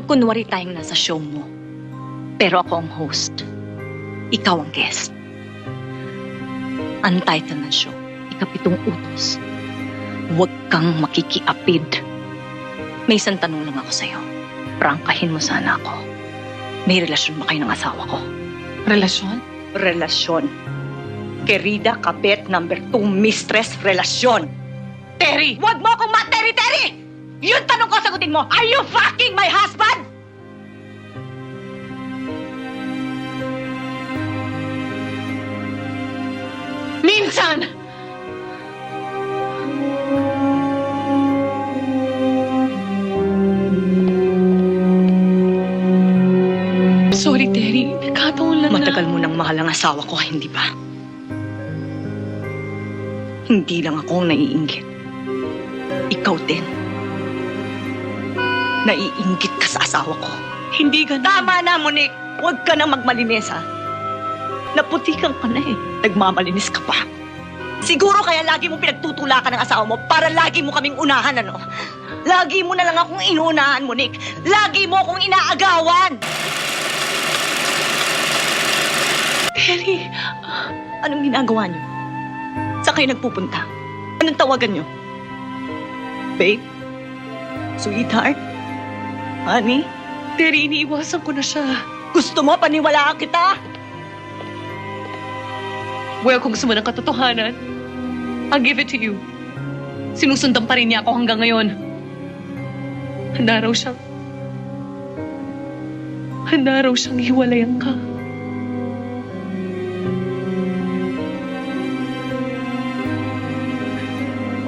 magkunwari tayong nasa show mo. Pero ako ang host. Ikaw ang guest. Ang title ng show, Ikapitong Utos. Huwag kang makikiapid. May isang tanong lang ako sa'yo. Prangkahin mo sana ako. May relasyon ba kayo ng asawa ko? Relasyon? Relasyon. Querida Kabet number 2 mistress relasyon. Terry! Huwag mo akong materi-teri! Yun tanong ko, sagutin mo. Are you fucking my husband? Minsan! Sorry, Terry. Nagkataon lang Matagal mo nang mahal ang asawa ko, hindi ba? Hindi lang ako ang naiinggit. Ikaw din. Naiinggit ka sa asawa ko. Hindi ganun. Tama na, Monique! Huwag ka na magmalinis, ha? Naputikan ka na eh. Nagmamalinis ka pa. Siguro kaya lagi mo pinagtutulakan ng asawa mo para lagi mo kaming unahan, ano? Lagi mo na lang akong inuunahan, Monique. Lagi mo akong inaagawan! Terry! Anong ginagawa niyo? Saan kayo nagpupunta? Anong tawagan niyo? Babe? Sweetheart? Honey? Terry, iniiwasan ko na siya. Gusto mo paniwalaan kita? Well, kung gusto mo ng katotohanan, I'll give it to you. Sinusundan pa rin niya ako hanggang ngayon. Handa raw siyang hiwalayan ka.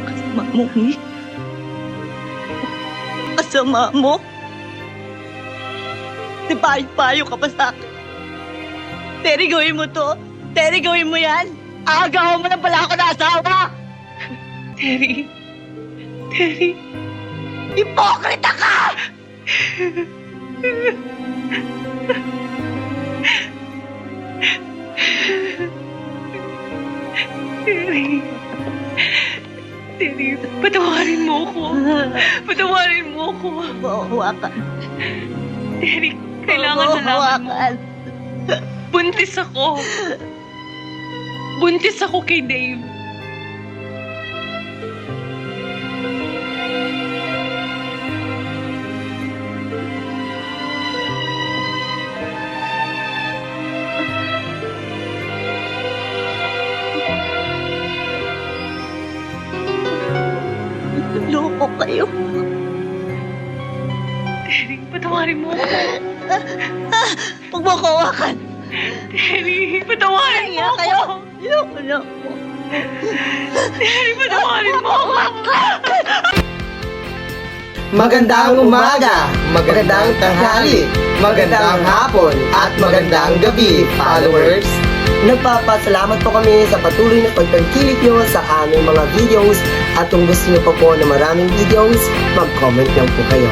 Kasama mo, Nick? Kasama mo? Di payo ka pa sa akin. Terry, gawin mo to. Terry, gawin mo yan. Aagaw mo na pala ako na asawa. Terry! Terry! Hipokrita ka! Terry! Terry, patawarin mo ako. Patawarin mo ako. Hawakan. Terry, kailangan malaman mo. Buntis ako. Buntis ako kay Dave. Loko kayo. Terry, patawarin mo ako. Huwag mo ko hawakan. Terry, patawarin mo ako. Kayo. Loko na ako. Terry, patawarin mo ako. Magandang umaga, magandang tanghali, magandang hapon, at magandang gabi, followers! Nagpapasalamat po kami sa patuloy na pagtangkilik nyo sa aming mga videos at kung gusto nyo pa po na maraming videos, mag-comment lang po kayo.